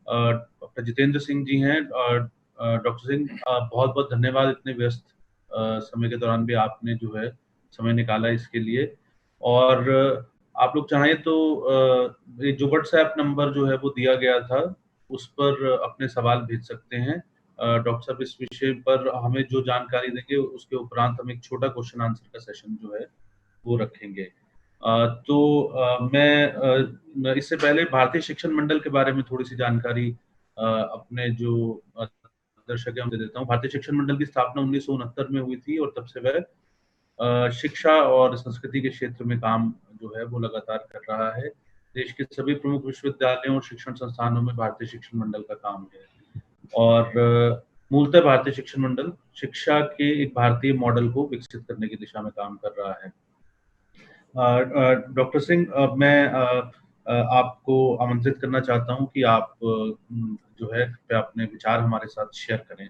Doctor Jitendra Singh ji हैं। Doctor Singh, बहुत बहुत धन्यवाद, इतने व्यस्त समय के दौरान भी आपने जो है समय निकाला इसके लिए। और आप लोग चाहें तो ये जो व्हाट्सएप नंबर जो है वो दिया गया था, उस पर अपने सवाल भेज सकते हैं। डॉक्टर साहब इस विषय पर हमें जो जानकारी देंगे उसके उपरांत हम एक छोटा क्वेश्चन आंसर का सेशन जो है वो रखेंगे। तो मैं इससे पहले भारतीय शिक्षण मंडल के बारे में थोड़ी सी जानकारी अपने जो दर्शक है उन्हें देता हूँ। भारतीय शिक्षण मंडल की स्थापना 1969 में हुई थी और तब से वह शिक्षा और संस्कृति के क्षेत्र में काम जो है वो लगातार कर रहा है। देश के सभी प्रमुख विश्वविद्यालयों और शिक्षण संस्थानों में भारतीय शिक्षण मंडल का काम है। और मूलतः भारतीय शिक्षण मंडल शिक्षा के एक भारतीय मॉडल को विकसित करने की दिशा में काम कर रहा है। डॉक्टर सिंह, मैं आपको आमंत्रित करना चाहता हूं कि आप जो है कृपया अपने विचार हमारे साथ शेयर करें।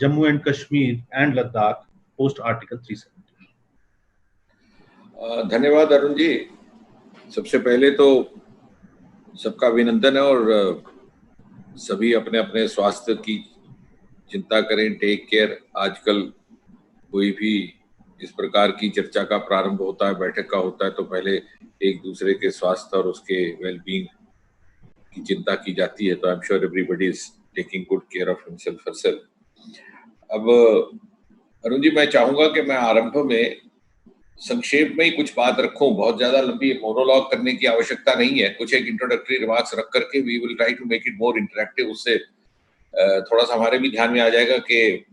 Jammu and Kashmir and Ladakh post article 370। धन्यवाद अरुण जी। सबसे पहले तो सबका अभिनंदन है और सभी अपने अपने स्वास्थ्य की चिंता करें, टेक केयर। आजकल कोई भी इस प्रकार की चर्चा का प्रारंभ होता है, बैठक का होता है, तो पहले एक दूसरे के स्वास्थ्य और उसके वेलबींग की चिंता की जाती है। तो I am sure everybody is taking good care of himself herself. अब अरुण जी, मैं चाहूंगा कि मैं आरंभ में संक्षेप में ही कुछ बात रखूं। बहुत ज्यादा लंबी मोनोलॉग करने की आवश्यकता नहीं है। कुछ एक इंट्रोडक्टरी रिमार्क्स रख करके we will try to make it more interactive. उससे थोड़ा सा हमारे भी ध्यान में आ जाएगा कि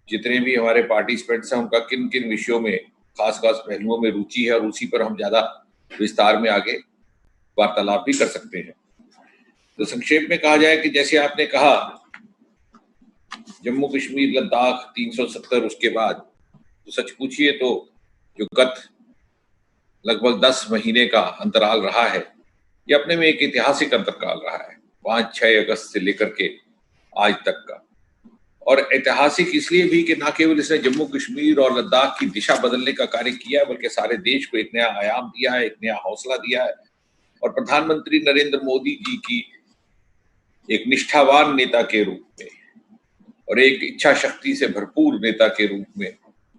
जितने भी हमारे पार्टिसिपेंट्स हैं उनका किन किन विषयों में, खास पहलुओं में रुचि है और उसी पर हम ज्यादा विस्तार में आगे वार्तालाप भी कर सकते हैं। तो संक्षेप में कहा जाए कि जैसे आपने कहा, जम्मू कश्मीर लद्दाख 370, उसके बाद तो सच पूछिए तो जो गत लगभग 10 महीने का अंतराल रहा है, ये अपने में एक ऐतिहासिक अंतराल रहा है, 5-6 अगस्त से लेकर के आज तक का। और ऐतिहासिक इसलिए भी कि न केवल इसने जम्मू कश्मीर और लद्दाख की दिशा बदलने का कार्य किया है, बल्कि सारे देश को एक नया आयाम दिया है, एक नया हौसला दिया है। और प्रधानमंत्री नरेंद्र मोदी जी की एक निष्ठावान नेता के रूप में और एक इच्छा शक्ति से भरपूर नेता के रूप में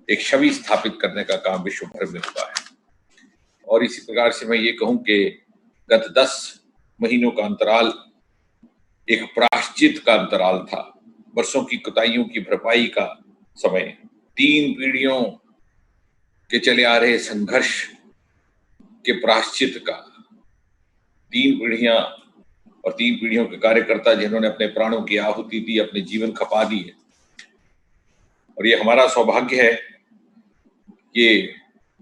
एक छवि स्थापित करने का काम विश्व भर में हुआ है। और इसी प्रकार से मैं ये कहूं कि गत 10 महीनों का अंतराल एक प्रायश्चित का अंतराल था, वर्षों की कुताहियों की भरपाई का समय, 3 पीढ़ियों के चले आ रहे संघर्ष के प्रायश्चित का, 3 पीढ़ियां और 3 पीढ़ियों के कार्यकर्ता जिन्होंने अपने प्राणों की आहुति दी, अपने जीवन खपा दिए। और ये हमारा सौभाग्य है कि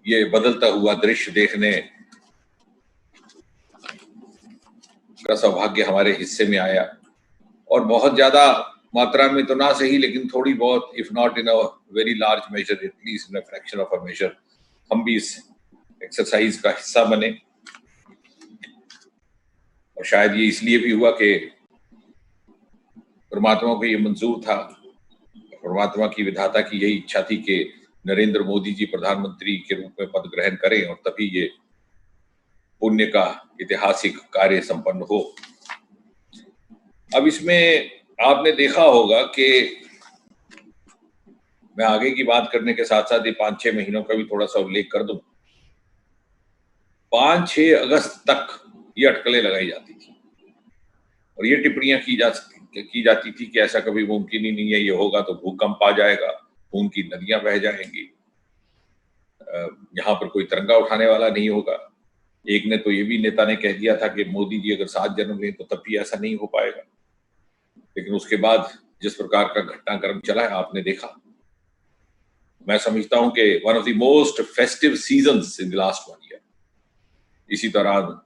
ये बदलता हुआ दृश्य देखने का सौभाग्य हमारे हिस्से में आया। और बहुत ज्यादा मात्रा में तो ना सही, लेकिन थोड़ी बहुत, if not in a very large measure, at least in a fraction of a measure, हम भी इस एक्सरसाइज का हिस्सा बने। और शायद ये इसलिए भी हुआ कि परमात्मा को ये मंजूर था, परमात्मा की विधाता की यही इच्छा थी कि नरेंद्र मोदी जी प्रधानमंत्री के रूप में पद ग्रहण करें और तभी ये पुण्य का ऐतिहासिक कार्य संपन्न हो। अब इसमें आपने देखा होगा कि मैं आगे की बात करने के साथ साथ ये 5-6 महीनों का भी थोड़ा सा उल्लेख कर दूं। 5-6 अगस्त तक ये अटकलें लगाई जाती थी और ये टिप्पणियां की जाती थी कि ऐसा कभी मुमकिन ही नहीं है, ये होगा तो भूकंप आ जाएगा, खून की नदियां बह जाएंगी, यहाँ पर कोई तिरंगा उठाने वाला नहीं होगा। एक ने तो ये भी, नेता ने कह दिया था कि मोदी जी अगर 7 जन्म लें तो तब भी ऐसा नहीं हो पाएगा। लेकिन उसके बाद जिस प्रकार का घटनाक्रम चला है आपने देखा। मैं समझता हूं कि one of the most festive seasons in the last 1 year. इसी दौरान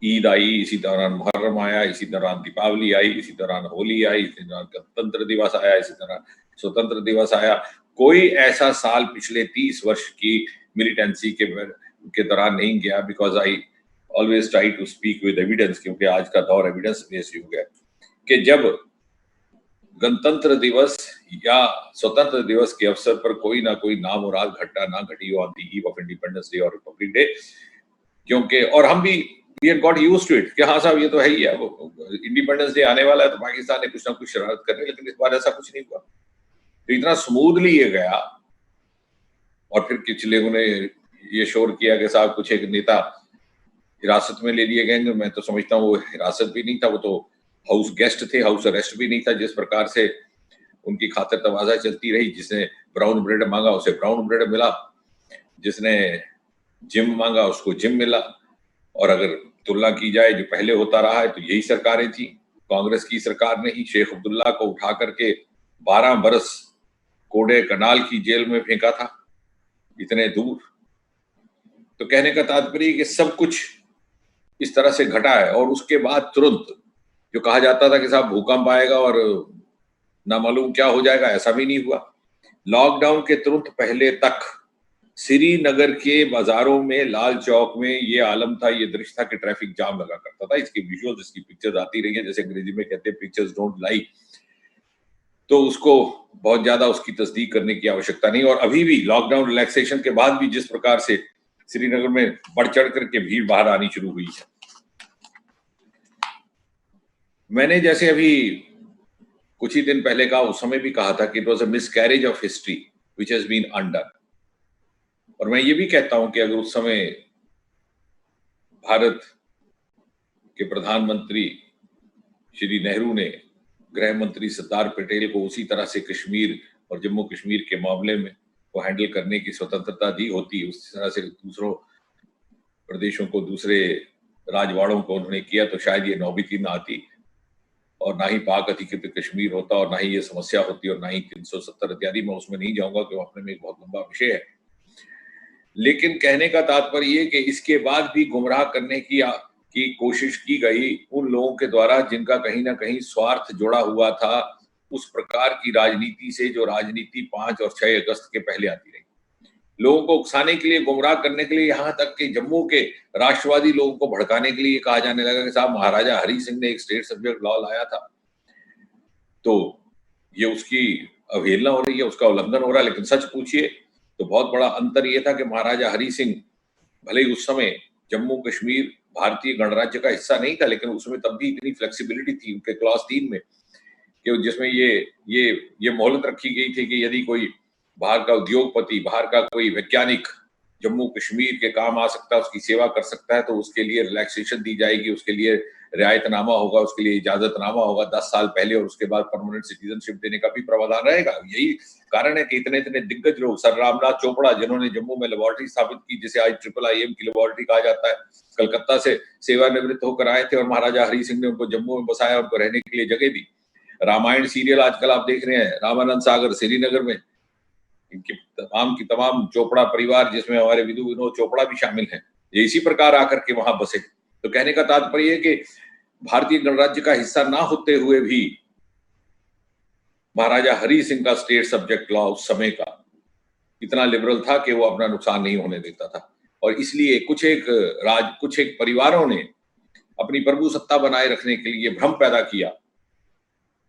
ईद आई, इसी दौरान मुहर्रम आया, इसी दौरान दीपावली आई, इसी दौरान होली आई, इसी दौरान गणतंत्र दिवस आया, इसी दौरान स्वतंत्र दिवस आया। कोई ऐसा साल पिछले 30 वर्ष की मिलिटेंसी के दौरान नहीं गया, because I always try to speak with evidence, क्योंकि आज का दौर एविडेंस बेस्ड हो गया कि जब गणतंत्र दिवस या स्वतंत्र दिवस के अवसर पर कोई ना कोई नामुराद घटना ना घटी हो on the eve of independence day और रिपब्लिक डे, क्योंकि और हम भी we had got used to it कि हाँ साहब ये तो है ही है, वो इंडिपेंडेंस डे आने वाला है तो पाकिस्तान ने कुछ ना कुछ शरारत करनी, लेकिन इस बार ऐसा कुछ नहीं हुआ। तो इतना स्मूथली ये गया। और फिर कुछ लोगों ने ये शोर किया कि साहब कुछ एक नेता हिरासत में ले लिए गए। मैं तो समझता हूँ वो हिरासत भी नहीं था, वो तो हाउस गेस्ट थे, हाउस अरेस्ट भी नहीं था। जिस प्रकार से उनकी खातिर तवाज़ा चलती रही, जिसने ब्राउन ब्रेड मांगा उसे ब्राउन ब्रेड मिला, जिसने जिम मांगा उसको जिम मिला। और अगर तुलना की जाए जो पहले होता रहा है तो यही सरकारें थी, कांग्रेस की सरकार ने ही शेख अब्दुल्ला को उठा करके 12 बरस कोडे कनाल की जेल में फेंका था, इतने दूर। तो कहने का तात्पर्य कि सब कुछ इस तरह से घटा है। और उसके बाद तुरंत जो कहा जाता था कि साहब भूकंप आएगा और ना मालूम क्या हो जाएगा, ऐसा भी नहीं हुआ। लॉकडाउन के तुरंत पहले तक श्रीनगर के बाजारों में, लाल चौक में ये आलम था, ये दृश्य था कि ट्रैफिक जाम लगा करता था। इसकी विजुअल्स, इसकी पिक्चर्स आती रही है, जैसे अंग्रेजी में कहते हैं पिक्चर्स डोंट लाई। तो उसको बहुत ज्यादा उसकी तस्दीक करने की आवश्यकता नहीं। और अभी भी लॉकडाउन रिलैक्सेशन के बाद भी जिस प्रकार से श्रीनगर में बढ़ चढ़ करके भीड़ बाहर आनी शुरू हुई है। मैंने जैसे अभी कुछ ही दिन पहले कहा, उस समय भी कहा था कि it was a miscarriage of history which has been undone. और मैं ये भी कहता हूं कि अगर उस समय भारत के प्रधानमंत्री श्री नेहरू ने गृह मंत्री सरदार पटेल को उसी तरह से कश्मीर और जम्मू कश्मीर के मामले में वो हैंडल करने की स्वतंत्रता दी होती, उस तरह से दूसरों प्रदेशों को, दूसरे राजवाड़ों को उन्होंने किया, तो शायद ये नौबत ही ना आती और ना ही पाक अधिकृत कश्मीर होता और ना ही ये समस्या होती और ना ही 370 इत्यादि। मैं उसमें नहीं जाऊंगा कि वो अपने में एक बहुत लंबा विषय है। लेकिन कहने का तात्पर्य ये कि इसके बाद भी गुमराह करने की कोशिश की गई उन लोगों के द्वारा जिनका कहीं ना कहीं स्वार्थ जुड़ा हुआ था उस प्रकार की राजनीति से, जो राजनीति 5 और 6 अगस्त के पहले आती रही। लोगों को उकसाने के लिए, गुमराह करने के लिए, यहाँ तक कि जम्मू के राष्ट्रवादी लोगों को भड़काने के लिए कहा जाने लगा कि साहब महाराजा हरि सिंह ने एक स्टेट सब्जेक्ट लॉ लाया था, तो ये उसकी अवहेलना हो रही है, उसका उल्लंघन हो रहा है। लेकिन सच पूछिए तो बहुत बड़ा अंतर ये था कि महाराजा हरि सिंह भले ही उस समय जम्मू कश्मीर भारतीय गणराज्य का हिस्सा नहीं था, लेकिन उसमें तब भी इतनी फ्लेक्सिबिलिटी थी उनके क्लॉज 3 में कि जिसमें ये मोहलत रखी गई थी कि यदि कोई बाहर का उद्योगपति, बाहर का कोई वैज्ञानिक जम्मू कश्मीर के काम आ सकता है, उसकी सेवा कर सकता है, तो उसके लिए रिलैक्सेशन दी जाएगी, उसके लिए रियायतनामा होगा, उसके लिए इजाजतनामा होगा 10 साल पहले, और उसके बाद परमानेंट सिटीजनशिप देने का भी प्रावधान रहेगा। यही कारण है कि इतने इतने दिग्गज लोग, सर रामनाथ चोपड़ा जिन्होंने जम्मू में लेबोरेटरी स्थापित की, जिसे आज IIIM की लेबोरेटरी कहा जाता है, कलकत्ता से सेवानिवृत्त होकर आए थे और महाराजा हरि सिंह ने उनको जम्मू में बसाया, उनको रहने के लिए जगह दी। रामायण सीरियल आजकल आप देख रहे हैं, रामानंद सागर श्रीनगर में, इनकी तमाम की तमाम चोपड़ा परिवार, जिसमें हमारे विदु विनोद चोपड़ा भी शामिल हैं, ये इसी प्रकार आकर के वहां बसे। तो कहने का तात्पर्य है कि भारतीय गणराज्य का हिस्सा ना होते हुए भी महाराजा हरि सिंह का स्टेट सब्जेक्ट लॉ उस समय का इतना लिबरल था कि वो अपना नुकसान नहीं होने देता था। और इसलिए कुछ एक परिवारों ने अपनी प्रभु सत्ता बनाए रखने के लिए भ्रम पैदा किया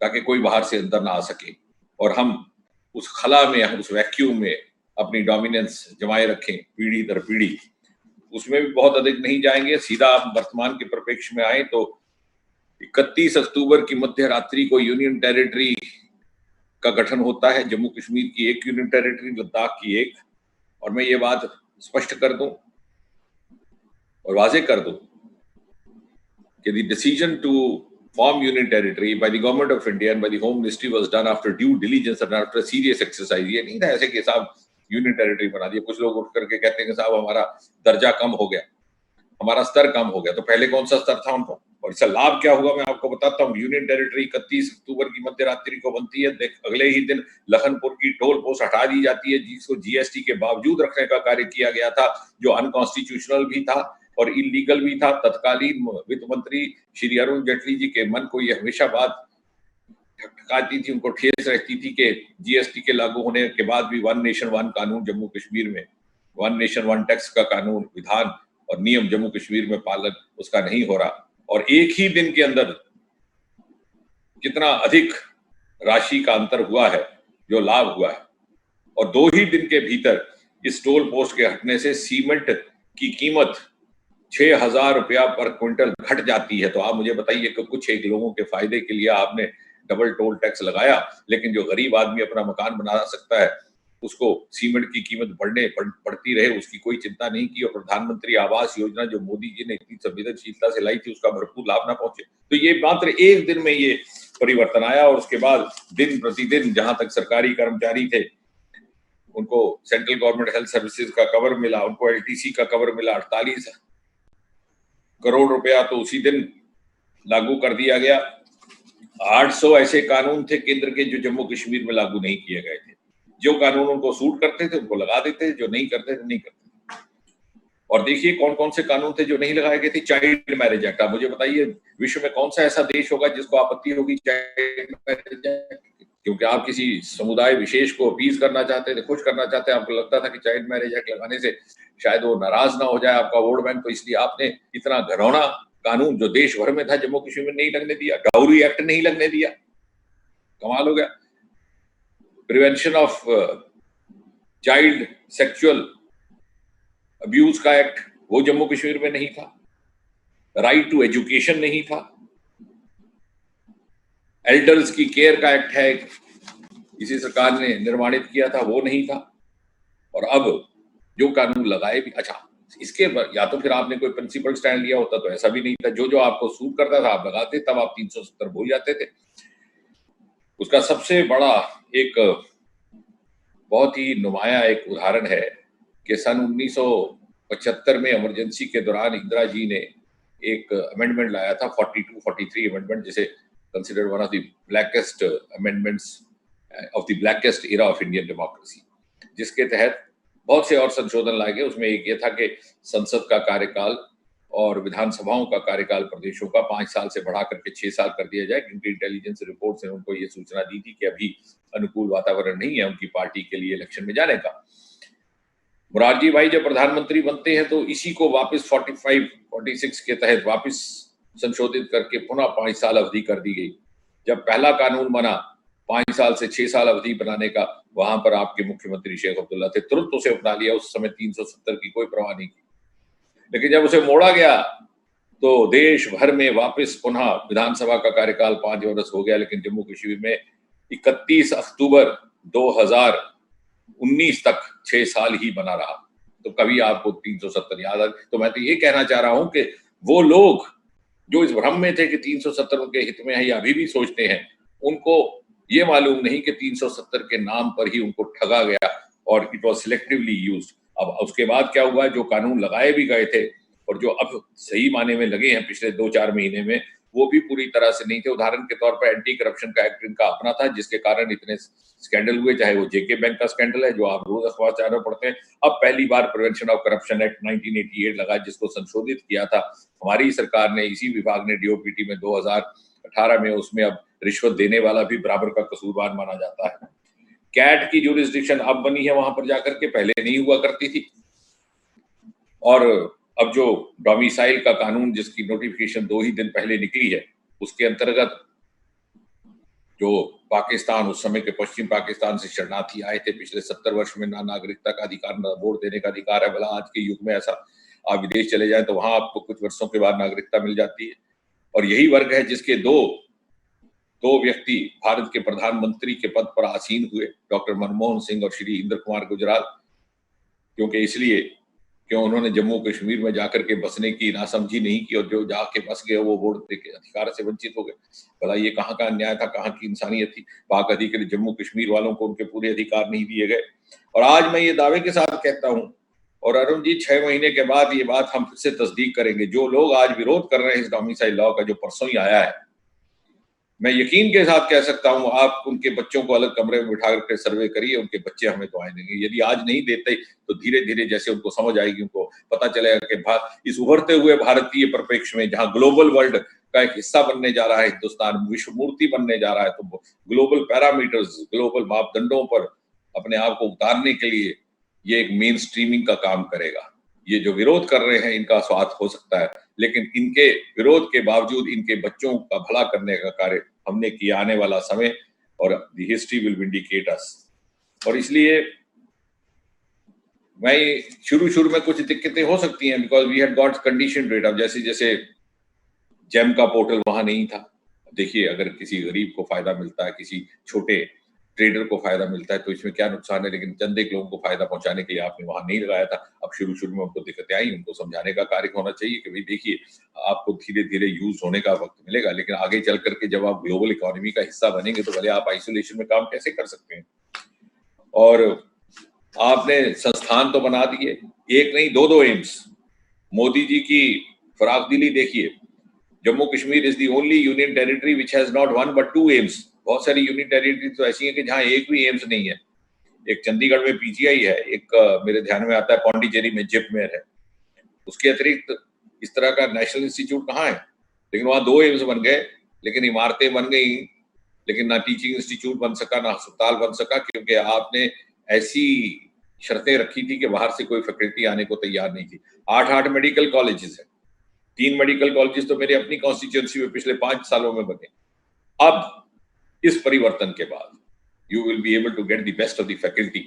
ताकि कोई बाहर से अंदर ना आ सके और हम उस खला में, हम उस वैक्यूम में अपनी डोमिनेंस जमाए रखें पीढ़ी दर पीढ़ी। उसमें भी बहुत अधिक नहीं जाएंगे, सीधा आप वर्तमान के परिप्रेक्ष्य में आए तो 31 अक्टूबर की मध्य रात्रि को यूनियन टेरिटरी का गठन होता है, जम्मू कश्मीर की एक यूनियन टेरिटरी, लद्दाख की एक। और मैं ये बात स्पष्ट कर दूं और वाजे कर दूं कि the decision to form union territory by the government of India and by the Home Ministry was done after due diligence and after a serious exercise। ये नहीं था ऐसे कि साहब यूनियन टेरिटरी बना दिया। कुछ लोग उठ करके कहते हैं कि साहब हमारा दर्जा कम हो गया, हमारा स्तर कम हो गया। तो पहले कौन सा स्तर था उनका और इसका लाभ क्या हुआ, मैं आपको बताता हूँ। यूनियन टेरिटरी 31 अक्टूबर की मध्य रात्रि को बनती है। अगले ही दिन लखनपुर की टोल पोस्ट हटा दी जाती है, जिसको GST के बावजूद रखने का कार्य किया गया था, जो अनकॉन्स्टिट्यूशनल भी था और इलीगल भी था। तत्कालीन वित्त मंत्री श्री अरुण जेटली जी के मन को यह हमेशा बात ठकठकाती थी, उनको ठेस रहती थी कि GST के लागू होने के बाद भी 1 नेशन 1 कानून जम्मू कश्मीर में, 1 नेशन 1 टैक्स का कानून, विधान और नियम जम्मू कश्मीर में पालन उसका नहीं हो रहा। और एक ही दिन के अंदर कितना अधिक राशि का अंतर हुआ है, जो लाभ हुआ है। और 2 ही दिन के भीतर इस टोल पोस्ट के हटने से सीमेंट की कीमत 6,000 रुपया पर क्विंटल घट जाती है, तो आप मुझे बताइए कि कुछ एक लोगों के फायदे के लिए आपने डबल टोल टैक्स लगाया, लेकिन जो गरीब आदमी अपना मकान बना सकता है उसको सीमेंट की कीमत बढ़ती रहे, उसकी कोई चिंता नहीं की। और प्रधानमंत्री आवास योजना जो मोदी जी ने इतनी संवेदनशीलता से लाई थी, उसका भरपूर लाभ ना पहुंचे। तो ये मात्र एक दिन में ये परिवर्तन आया, और उसके बाद दिन प्रतिदिन जहां तक सरकारी कर्मचारी थे उनको सेंट्रल गवर्नमेंट हेल्थ सर्विसेज का कवर मिला, उनको एलटीसी का कवर मिला। 48 करोड़ रुपया तो उसी दिन लागू कर दिया गया। 800 ऐसे कानून थे केंद्र के जो जम्मू कश्मीर में लागू नहीं किए गए थे। जो कानून उनको सूट करते थे उनको लगा देते, जो नहीं करते थे नहीं करते। और देखिए कौन कौन से कानून थे जो नहीं लगाए गए थे। चाइल्ड मैरिज एक्ट, आप मुझे बताइए विश्व में कौन सा ऐसा देश होगा जिसको आपत्ति होगी चाइल्ड मैरिज एक्ट, क्योंकि आप किसी समुदाय विशेष को अपीज करना चाहते थे, खुश करना चाहते, आपको लगता था कि चाइल्ड मैरिज एक्ट लगाने से शायद वो नाराज ना हो जाए आपका वोट बैंक, तो इसलिए आपने इतना घिनौना कानून जो देश भर में था जम्मू कश्मीर में नहीं लगने दिया। डाउरी एक्ट नहीं लगने दिया, कमाल हो गया। Prevention of child sexual abuse का एक्ट वो जम्मू कश्मीर में नहीं था। राइट टू एजुकेशन नहीं था। एल्डर्स की केयर का एक्ट है, इसी सरकार ने निर्माणित किया था, वो नहीं था। और अब जो कानून लगाए भी, अच्छा इसके या तो फिर आपने कोई प्रिंसिपल स्टैंड लिया होता, तो ऐसा भी नहीं था। जो जो आपको सूट करता था आप लगाते, तब आप 370 भूल जाते थे। उसका सबसे बड़ा एक बहुत ही नुमाया एक उदाहरण है कि सन 1975 में इमरजेंसी के दौरान इंदिरा जी ने एक अमेंडमेंट लाया था, 42-43 अमेंडमेंट, जिसे considered one of the blackest amendments of the blackest era of Indian democracy, जिसके तहत बहुत से और संशोधन लाए गए। उसमें एक ये था कि संसद का कार्यकाल और विधानसभाओं का कार्यकाल प्रदेशों का 5 साल से बढ़ा करके 6 साल कर दिया जाए, क्योंकि इंटेलिजेंस रिपोर्ट से उनको ये सूचना दी थी कि अभी अनुकूल वातावरण नहीं है उनकी पार्टी के लिए इलेक्शन में जाने का। मोरारजी भाई जब प्रधानमंत्री बनते हैं तो इसी को वापस 45-46 के तहत वापस संशोधित करके पुनः 5 साल अवधि कर दी गई। जब पहला कानून बना 5 साल से 6 साल अवधि बनाने का, वहां पर आपके मुख्यमंत्री शेख अब्दुल्ला थे, तुरंत उसे अपना लिया। उस समय 370 की कोई परवाह नहीं की। लेकिन जब उसे मोड़ा गया तो देश भर में वापस पुनः विधानसभा का कार्यकाल 5 वर्ष हो गया, लेकिन जम्मू कश्मीर में 31 अक्टूबर 2019 तक 6 साल ही बना रहा। तो कभी आपको 370 याद आ? तो मैं तो ये कहना चाह रहा हूं कि वो लोग जो इस भ्रम में थे कि 370 उनके हित में है या अभी भी सोचते हैं, उनको ये मालूम नहीं कि 370 के नाम पर ही उनको ठगा गया और इट वॉज सिलेक्टिवली यूज्ड। अब उसके बाद क्या हुआ, जो कानून लगाए भी गए थे और जो अब सही माने में लगे हैं पिछले 2-4 महीने में, वो भी पूरी तरह से नहीं थे। उदाहरण के तौर पर एंटी करप्शन का एक्ट इनका अपना था, जिसके कारण इतने स्कैंडल हुए, चाहे वो जेके बैंक का स्कैंडल है जो आप रोज अखबार चैनल पढ़ते हैं। अब पहली बार प्रिवेंशन ऑफ करप्शन एक्ट 1988 लगा, जिसको संशोधित किया था हमारी सरकार ने, इसी विभाग ने डीओपीटी में 2018 में। उसमें अब रिश्वत देने वाला भी बराबर का कसूरवार माना जाता है। कैट की जुरिस्डिक्शन अब बनी है वहां पर जाकर के, पहले नहीं हुआ करती थी। और अब जो डोमिसाइल का कानून जिसकी नोटिफिकेशन 2 ही दिन पहले निकली है, उसके अंतर्गत जो पाकिस्तान, उस समय के पश्चिम पाकिस्तान से शरणार्थी आए थे पिछले 70 वर्ष में, ना नागरिकता का अधिकार ना वोट देने का अधिकार है। भला आज के युग में ऐसा आप विदेश चले जाए तो वहां आपको कुछ वर्षों के बाद नागरिकता मिल जाती है। और यही वर्ग है जिसके दो व्यक्ति भारत के प्रधानमंत्री के पद पर आसीन हुए, डॉक्टर मनमोहन सिंह और श्री इंद्र कुमार गुजराल। क्योंकि इसलिए क्यों उन्होंने जम्मू कश्मीर में जाकर के बसने की नासमझी नहीं की, और जो जाके बस गए वो वोट देके अधिकार से वंचित हो गए। भला ये कहाँ का अन्याय था, कहाँ की इंसानियत थी। पाक अधिकारी जम्मू कश्मीर वालों को उनके पूरे अधिकार नहीं दिए गए। और आज मैं ये दावे के साथ कहता हूं, और अरुण जी 6 महीने के बाद ये बात हम फिर से तस्दीक करेंगे, जो लोग आज विरोध कर रहे हैं इस डोमिसाइल लॉ का जो परसों ही आया है, मैं यकीन के साथ कह सकता हूं आप उनके बच्चों को अलग कमरे में बिठा करके सर्वे करिए, उनके बच्चे हमें दुआएं देंगे। यदि आज नहीं देते तो धीरे धीरे जैसे उनको समझ आएगी, उनको पता चलेगा कि इस उभरते हुए भारतीय परिप्रेक्ष्य में, जहां ग्लोबल वर्ल्ड का एक हिस्सा बनने जा रहा है हिंदुस्तान, विश्व मूर्ति बनने जा रहा है, तो ग्लोबल पैरामीटर्स, ग्लोबल मापदंडों पर अपने आप को उतारने के लिए ये एक मेन स्ट्रीमिंग का काम करेगा। ये जो विरोध कर रहे हैं इनका स्वार्थ हो सकता है, लेकिन इनके विरोध के बावजूद इनके बच्चों का भला करने का कार्य हमने किया आने वाला समय, और द हिस्ट्री विल विंडिकेट अस। और इसलिए मैं शुरू में कुछ दिक्कतें हो सकती हैं because we had got conditioned. अब जैसे जैसे जेम का पोर्टल वहां नहीं था, देखिए अगर किसी गरीब को फायदा मिलता है, किसी छोटे ट्रेडर को फायदा मिलता है तो इसमें क्या नुकसान है, लेकिन चंद एक लोगों को फायदा पहुंचाने के लिए आपने वहां नहीं लगाया था। अब शुरू में उनको दिक्कतें आई, उनको समझाने का कार्य होना चाहिए कि भाई देखिए आपको धीरे धीरे यूज होने का वक्त मिलेगा, लेकिन आगे चल करके जब आप ग्लोबल इकोनॉमी का हिस्सा बनेंगे तो भले आप आइसोलेशन में काम कैसे कर सकते हैं। और आपने संस्थान तो बना दिए, एक नहीं दो एम्स। मोदी जी की फराख दिली देखिए, Jammu Kashmir is the only union territory which has not one but two AIIMS. बहुत सारी यूनियन टेरिटरी तो ऐसी हैं कि जहां एक भी एम्स नहीं है। एक चंडीगढ़ में पीजीआई है, एक मेरे ध्यान में आता है पौंडीचेरी में जिपमेर है। उसके अतिरिक्त इस तरह का नेशनल इंस्टीट्यूट कहाँ है? लेकिन वहां 2 एम्स बन गए, लेकिन इमारतें बन गई, लेकिन ना टीचिंग इंस्टीट्यूट बन सका, ना अस्पताल बन सका, क्योंकि आपने ऐसी शर्तें रखी थी कि बाहर से कोई फैकल्टी आने को तैयार नहीं थी। 8 मेडिकल कॉलेजेस हैं, 3 मेडिकल कॉलेजेस तो मेरे अपनी कॉन्स्टिट्यूएंसी में पिछले 5 सालों में बने। अब इस परिवर्तन के बाद you will be able to get the best of the faculty.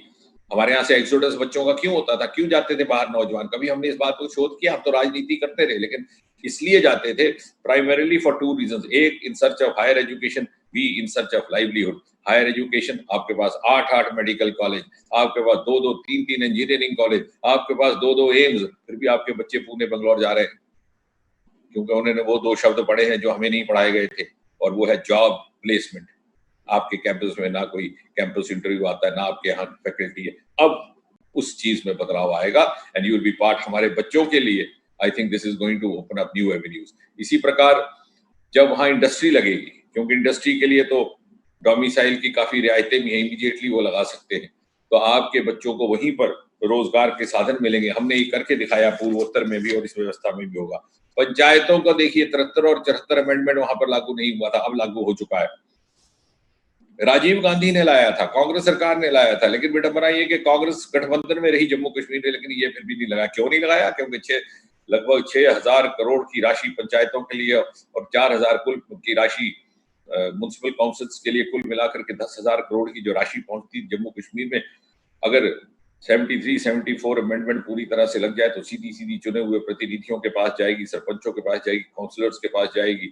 हमारे यहाँ से एक्सोडस बच्चों का क्यों होता था, क्यों जाते थे बाहर नौजवान? कभी हमने इस बात को शोध किया? हम तो राजनीति करते रहे, लेकिन इसलिए जाते थे प्राइमरीली फॉर 2 रीजंस। एक, in search of higher education, B, in search of livelihood. Higher education, आपके पास 8 मेडिकल कॉलेज, आपके पास 2 3 इंजीनियरिंग कॉलेज, आपके पास 2 एम्स, फिर भी आपके बच्चे पुणे बंगलौर जा रहे हैं क्योंकि उन्होंने वो 2 शब्द पढ़े हैं जो हमें नहीं पढ़ाए गए थे, और वो है जॉब प्लेसमेंट। आपके कैंपस में ना कोई कैंपस इंटरव्यू आता है, ना आपके यहाँ फैकल्टी है। अब उस चीज में बदलाव आएगा and you will be part. हमारे बच्चों के लिए I think this is going to open up new avenues. इसी प्रकार जब वहां इंडस्ट्री लगेगी, क्योंकि इंडस्ट्री के लिए तो डोमिसाइल की काफी रियायतें भी हैं, इमीडिएटली वो लगा सकते हैं, तो आपके बच्चों को वहीं पर रोजगार के साधन मिलेंगे। हमने ये करके दिखाया पूर्वोत्तर में भी और इस व्यवस्था में भी होगा। पंचायतों को देखिए 73 और 74 अमेंडमेंट वहां पर लागू नहीं हुआ था, अब लागू हो चुका है। राजीव गांधी ने लाया था, कांग्रेस सरकार ने लाया था, लेकिन विडंबना ये कि कांग्रेस गठबंधन में रही जम्मू कश्मीर में, लेकिन ये फिर भी नहीं लगाया। क्यों नहीं लगाया? क्योंकि लगभग 6,000 करोड़ की राशि पंचायतों के लिए और 4,000 कुल की राशि म्युनिसिपल काउंसिल्स के लिए, कुल मिलाकर के 10,000 करोड़ की जो राशि पहुंचती जम्मू कश्मीर में, अगर 73, 74 अमेंडमेंट पूरी तरह से लग जाए तो सीधी सीधी चुने हुए प्रतिनिधियों के पास जाएगी, सरपंचों के पास जाएगी, काउंसलर्स के पास जाएगी,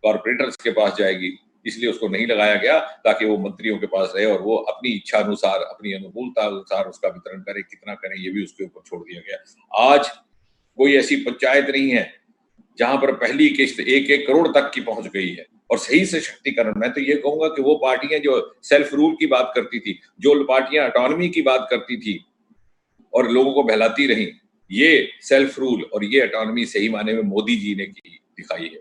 कॉर्पोरेटर्स के पास जाएगी। इसलिए उसको नहीं लगाया गया ताकि वो मंत्रियों के पास रहे और वो अपनी इच्छा अनुसार, अपनी अनुकूलता अनुसार उसका वितरण करे। कितना करें ये भी उसके ऊपर छोड़ दिया गया। आज कोई ऐसी पंचायत नहीं है जहां पर पहली किस्त 1-1 करोड़ तक की पहुंच गई है। और सही सशक्तिकरण, मैं तो ये कहूंगा कि वो पार्टियां जो सेल्फ रूल की बात करती थी, जो पार्टियां ऑटोनॉमी की बात करती थी और लोगों को बहलाती रही, ये सेल्फ रूल और ये ऑटोनॉमी सही माने में मोदी जी ने की दिखाई है।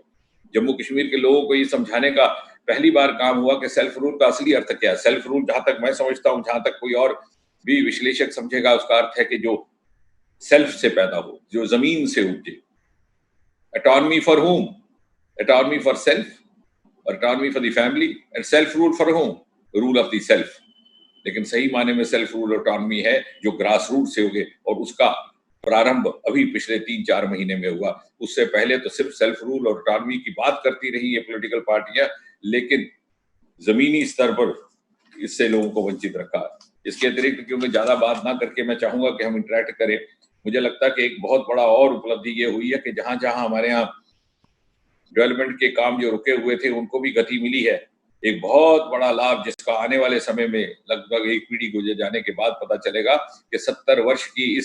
जम्मू कश्मीर के लोगों को ये समझाने का पहली बार काम हुआ कि सेल्फ रूल का असली अर्थ क्या है। सेल्फ रूल जहां तक मैं समझता हूं, जहां तक कोई और भी विश्लेषक समझेगा, उसका अर्थ है कि जो सेल्फ से पैदा हो, जो जमीन से उपजे। Autonomy for whom? Autonomy for self, autonomy for the family, and self rule for whom? Rule of the self. लेकिन सही माने में सेल्फ रूल ऑटोनॉमी है जो ग्रास रूट से होगे, और उसका प्रारंभ अभी पिछले 3-4 महीने में हुआ। उससे पहले तो सिर्फ सेल्फ रूल और ऑटोनॉमी की बात करती रही ये पॉलिटिकल पार्टियां, लेकिन जमीनी स्तर पर इससे लोगों को वंचित रखा। इसके अतिरिक्त क्योंकि ज्यादा बात ना करके मैं चाहूंगा कि हम इंटरेक्ट करें, मुझे लगता है कि एक बहुत बड़ा और उपलब्धि ये हुई है कि जहां जहां हमारे यहाँ डेवलपमेंट के काम जो रुके हुए थे उनको भी गति मिली है। एक बहुत बड़ा लाभ जिसका आने वाले समय में लगभग एक पीढ़ी गुजर जाने के बाद पता चलेगा कि 70 वर्ष की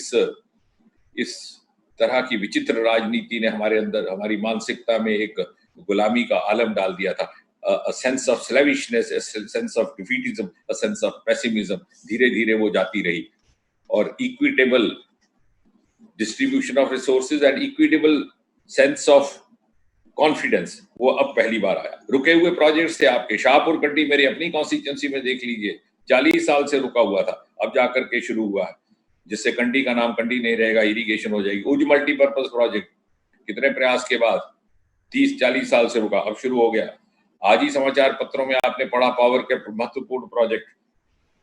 इस तरह की विचित्र राजनीति ने हमारे अंदर, हमारी मानसिकता में एक गुलामी का आलम डाल दिया था। a sense of slavishness, a sense of defeatism, a sense of pessimism, धीरे धीरे वो जाती रही। और equitable distribution of resources and equitable sense of confidence, वो अब पहली बार आया। रुके हुए प्रोजेक्ट्स थे आपके, शाहपुर कंडी मेरी अपनी कॉन्स्टिट्यूएंसी में देख लीजिए, 40 साल से रुका हुआ था, अब जाकर के शुरू हुआ है, जिससे कंडी का नाम कंडी नहीं रहेगा, इरिगेशन हो जाएगी। उज मल्टीपर्पज प्रोजेक्ट कितने प्रयास के बाद 30-40 साल से रुका, अब शुरू हो गया। आज ही समाचार पत्रों में आपने पढ़ा पावर के महत्वपूर्ण प्रोजेक्ट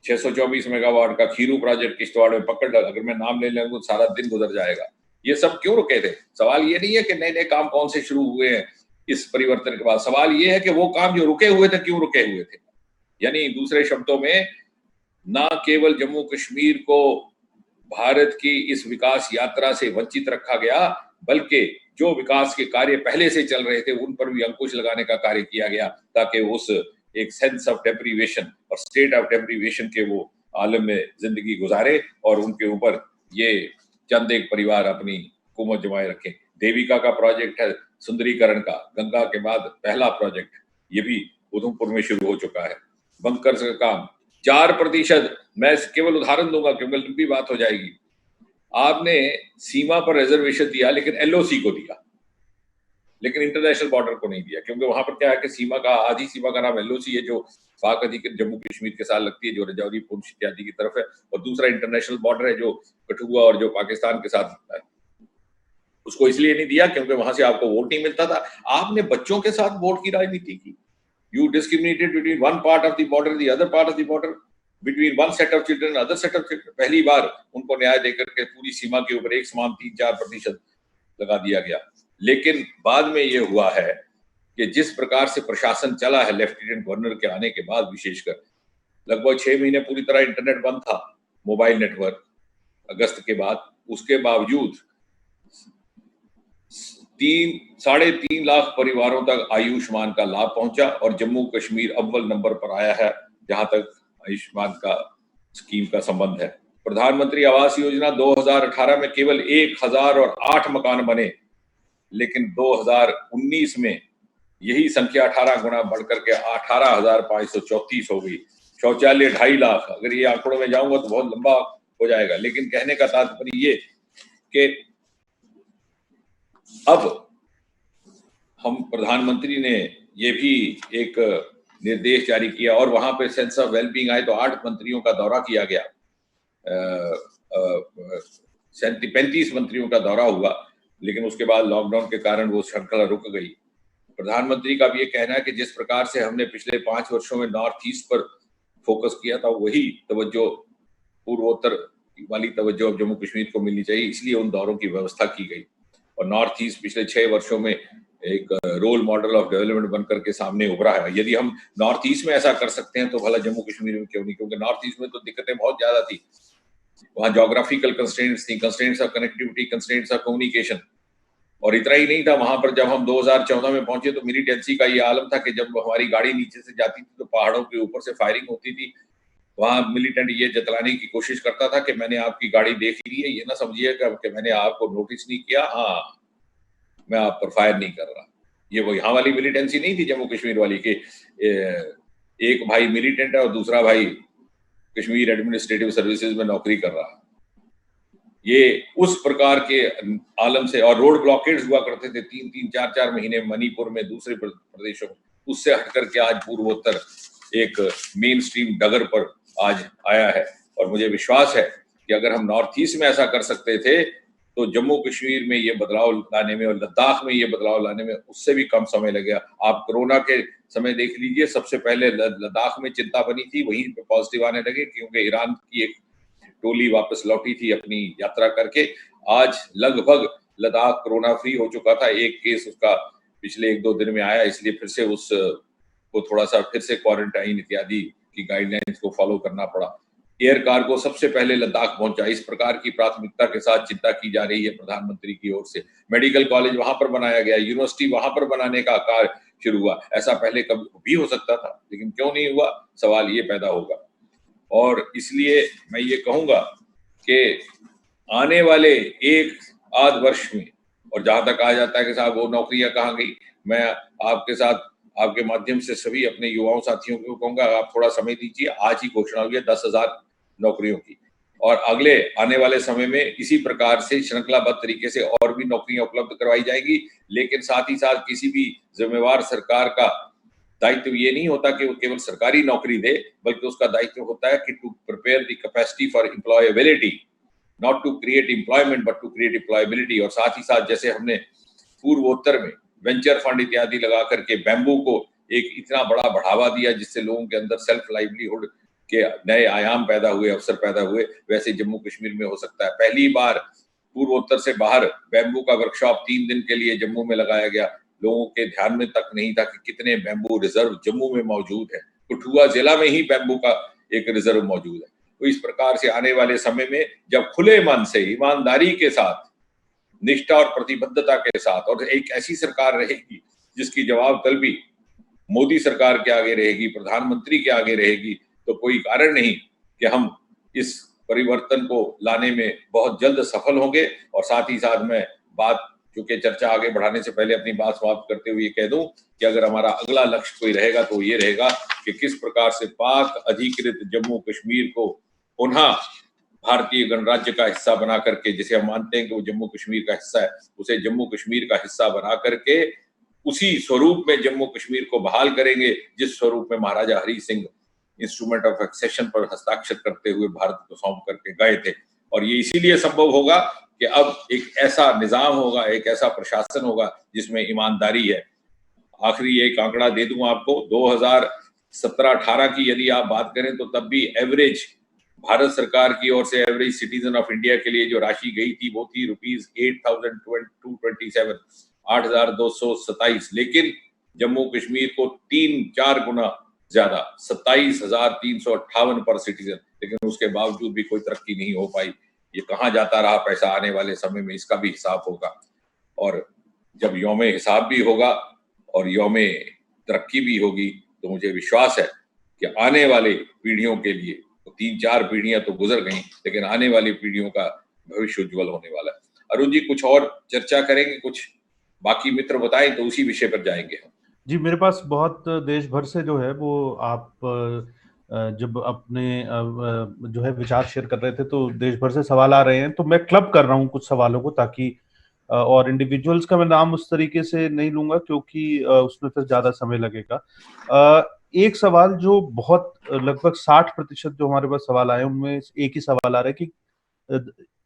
624 मेगावाट का खीरू प्रोजेक्ट किश्तवाड़ में पकड़ लगा। अगर मैं नाम ले लूंगा सारा दिन गुजर जाएगा। ये सब क्यों रुके थे? सवाल ये नहीं है कि नए नए काम कौन से शुरू हुए हैं इस परिवर्तन के बाद, सवाल ये है कि वो काम जो रुके हुए थे क्यों रुके हुए थे। यानी दूसरे शब्दों में, ना केवल जम्मू कश्मीर को भारत की इस विकास यात्रा से वंचित रखा गया, बल्कि जो विकास के कार्य पहले से चल रहे थे उन पर भी अंकुश लगाने का कार्य किया गया, ताकि उस एक सेंस ऑफ डेप्रीवेशन और स्टेट ऑफ डेप्रीवेशन के वो आलम में जिंदगी गुजारे और उनके ऊपर ये चंद एक परिवार अपनी हुकूमत जमाए रखें। देविका का प्रोजेक्ट है सुंदरीकरण का, गंगा के बाद पहला प्रोजेक्ट, ये भी उधमपुर में शुरू हो चुका है। बंकर का काम 4%, मैं केवल उदाहरण दूंगा क्योंकि लंबी बात हो जाएगी। आपने सीमा पर रिजर्वेशन दिया लेकिन एलओसी को दिया, लेकिन इंटरनेशनल बॉर्डर को नहीं दिया, क्योंकि वहां पर क्या है कि सीमा का आधी सीमा का नाम एलओसी है जो पाक अधिकृत जम्मू कश्मीर के साथ लगती है, जो रजौरी पुंछ इत्यादि की तरफ है, और दूसरा इंटरनेशनल बॉर्डर है जो कठुआ और जो पाकिस्तान के साथ लगता है। उसको इसलिए नहीं दिया क्योंकि वहां से आपको वोट नहीं मिलता था। आपने बच्चों के साथ वोट की राजनीति की। You discriminated between one part of the border, the other part of the border, between one set of children other set of children. पहली बार उनको न्याय देकर के पूरी सीमा के ऊपर एक समान 3-4% लगा दिया गया। लेकिन बाद में ये हुआ है कि जिस प्रकार से प्रशासन चला है लेफ्टिनेंट गवर्नर के आने के बाद, विशेषकर लगभग 6 महीने पूरी तरह इंटरनेट बंद था, मोबाइल नेटवर्क, अगस्त के बाद। उसके बावजूद 3-3.5 लाख परिवारों तक आयुष्मान का लाभ पहुंचा और जम्मू कश्मीर अव्वल नंबर पर आया है जहां तक आयुष्मान का स्कीम का संबंध है। प्रधानमंत्री आवास योजना 2018 में केवल 1008 मकान बने, लेकिन 2019 में यही संख्या 18 गुना बढ़कर के 18,534 हो गई। शौचालय 2.5 लाख, अगर ये आंकड़ों में जाऊंगा तो बहुत लंबा हो जाएगा, लेकिन कहने का तात्पर्य ये कि अब हम प्रधानमंत्री ने ये भी एक निर्देश जारी किया और वहां पे सेंस ऑफ वेलबींग आए तो 8 मंत्रियों का दौरा किया गया, 35 मंत्रियों का दौरा हुआ, लेकिन उसके बाद लॉकडाउन के कारण वो श्रृंखला रुक गई। प्रधानमंत्री का भी ये कहना है कि जिस प्रकार से हमने पिछले 5 वर्षों में नॉर्थ ईस्ट पर फोकस किया था, वही तवज्जो पूर्वोत्तर वाली तवज्जो अब जम्मू कश्मीर को मिलनी चाहिए, इसलिए उन दौरों की व्यवस्था की गई। और नॉर्थ ईस्ट पिछले 6 वर्षों में एक रोल मॉडल ऑफ डेवलपमेंट बनकर के सामने उभरा है। यदि हम नॉर्थ ईस्ट में ऐसा कर सकते हैं तो भला जम्मू कश्मीर में क्यों नहीं, क्योंकि नॉर्थ ईस्ट में तो दिक्कतें बहुत ज्यादा थी। वहां जोग्राफिकल कंस्ट्रेंट्स थी, constraints of connectivity, constraints of communication. और इतना ही नहीं था, वहां पर जब हम 2014 में पहुंचे तो मिलिटेंसी का ये आलम था कि जब हमारी गाड़ी नीचे से जाती थी तो पहाड़ों के ऊपर से फायरिंग होती थी। वहां मिलिटेंट ये जतलाने की कोशिश करता था कि मैंने आपकी गाड़ी देख ली है, ये ना समझिएगा कि मैंने आपको नोटिस नहीं किया, हाँ मैं आप पर फायर नहीं कर रहा। ये वो यहाँ वाली मिलिटेंसी नहीं थी जम्मू कश्मीर वाली के एक भाई मिलिटेंट है और दूसरा भाई कश्मीर एडमिनिस्ट्रेटिव सर्विसेज में नौकरी कर रहा है। ये उस प्रकार के आलम से, और रोड ब्लॉकेड्स हुआ करते थे 3-3, 4-4 महीने मणिपुर में, दूसरे प्रदेशों में, उससे हटकर के आज पूर्वोत्तर एक मेन स्ट्रीम डगर पर आज आया है। और मुझे विश्वास है कि अगर हम नॉर्थ ईस्ट में ऐसा कर सकते थे तो जम्मू कश्मीर में ये बदलाव लाने में और लद्दाख में ये बदलाव लाने में उससे भी कम समय लगेगा। आप कोरोना के समय देख लीजिए, सबसे पहले लद्दाख में चिंता बनी थी, वहीं पे पॉजिटिव आने लगे क्योंकि ईरान की एक टोली वापस लौटी थी अपनी यात्रा करके। आज लगभग लद्दाख कोरोना फ्री हो चुका था। एक केस उसका पिछले 1-2 दिन में आया, इसलिए फिर से उसको थोड़ा सा फिर से क्वारंटाइन इत्यादि की गाइडलाइंस को फॉलो करना पड़ा। एयर कार्गो सबसे पहले लद्दाख पहुंचा। इस प्रकार की प्राथमिकता के साथ चिंता की जा रही है प्रधानमंत्री की ओर से। मेडिकल कॉलेज वहां पर बनाया गया, यूनिवर्सिटी वहां पर बनाने का कार्य शुरू हुआ। ऐसा पहले कभी भी हो सकता था, लेकिन क्यों नहीं हुआ, सवाल ये पैदा होगा। और इसलिए मैं ये कहूंगा कि आने वाले 1-8 वर्ष में, और जहां तक कहा जाता है कि साहब वो नौकरियां कहाँ गई, मैं आपके साथ आपके माध्यम से सभी अपने युवाओं साथियों को कहूंगा, आप थोड़ा समय दीजिए। आज ही घोषणा हुई है 10,000 नौकरियों की, और अगले आने वाले समय में इसी प्रकार से श्रृंखलाबद्ध तरीके से और भी नौकरियां उपलब्ध करवाई जाएगी। लेकिन साथ ही साथ किसी भी जिम्मेवार सरकार का दायित्व ये नहीं होता कि वो केवल सरकारी नौकरी दे, बल्कि उसका दायित्व होता है कि to prepare the capacity for employability, not to create employment but to create employability. और साथ ही साथ जैसे हमने पूर्वोत्तर में वेंचर फंड इत्यादि लगा करके बैम्बू को एक इतना बड़ा बढ़ावा दिया जिससे लोगों के अंदर सेल्फ लाइवलीहुड के नए आयाम पैदा हुए, अवसर पैदा हुए, वैसे जम्मू कश्मीर में हो सकता है। पहली बार पूर्वोत्तर से बाहर बैम्बू का वर्कशॉप 3 दिन के लिए जम्मू में लगाया गया। लोगों के ध्यान में तक नहीं था कि कितने बैम्बू रिजर्व जम्मू में मौजूद है। कठुआ जिला में ही बैम्बू का एक रिजर्व मौजूद है। वो इस प्रकार से आने वाले समय में जब खुले मन से, ईमानदारी के साथ, निष्ठा और प्रतिबद्धता के साथ, और एक ऐसी सरकार रहेगी जिसकी जवाब तलबी मोदी सरकार के आगे रहेगी, प्रधानमंत्री के आगे रहेगी, तो कोई कारण नहीं कि हम इस परिवर्तन को लाने में बहुत जल्द सफल होंगे। और साथ ही साथ मैं बात, चूंकि चर्चा आगे बढ़ाने से पहले अपनी बात समाप्त करते हुए कह दूं कि अगर हमारा अगला लक्ष्य कोई रहेगा तो ये रहेगा कि किस प्रकार से पाक अधिकृत जम्मू कश्मीर को पुनः भारतीय गणराज्य का हिस्सा बना करके, जिसे हम मानते हैं कि वो जम्मू कश्मीर का हिस्सा है, उसे जम्मू कश्मीर का हिस्सा बना करके उसी स्वरूप में जम्मू कश्मीर को बहाल करेंगे जिस स्वरूप में Maharaja Hari Singh instrument of accession पर हस्ताक्षर करते हुए भारत को सौंप करके गए थे। और ये इसीलिए संभव होगा कि अब एक ऐसा निजाम होगा, एक ऐसा प्रशासन होगा जिसमें ईमानदारी है। आखिरी एक आंकड़ा दे दूं आपको, 2017-18 की यदि आप बात करें तो तब भी एवरेज भारत सरकार की ओर से एवरेज सिटीजन ऑफ इंडिया के लिए जो राशि गई थी वो थी ₹8,227, 8,227। लेकिन जम्मू कश्मीर को 3-4 गुना ज्यादा 27,358 पर सिटीजन, लेकिन उसके बावजूद भी कोई तरक्की नहीं हो पाई। ये कहाँ जाता रहा पैसा, आने वाले समय में इसका भी हिसाब होगा। और जब यौमे हिसाब भी होगा और यौमे तरक्की भी होगी तो मुझे विश्वास है कि आने वाले पीढ़ियों के लिए, तो 3-4 पीढ़ियां तो गुजर गई, लेकिन आने वाली पीढ़ियों का भविष्य उज्जवल होने वाला है। अरुण जी कुछ और चर्चा करेंगे, कुछ बाकी मित्र बताएं तो उसी विषय पर जाएंगे हम। जी, मेरे पास बहुत देश भर से जो है वो आप जब अपने जो है विचार शेयर कर रहे थे तो देश भर से सवाल आ रहे हैं, तो मैं क्लब कर रहा हूँ कुछ सवालों को, ताकि और इंडिविजुअल्स का मैं नाम उस तरीके से नहीं लूंगा क्योंकि उसमें फिर ज्यादा समय लगेगा। एक सवाल जो बहुत लगभग 60% जो हमारे पास सवाल आए उनमें एक ही सवाल आ रहा है कि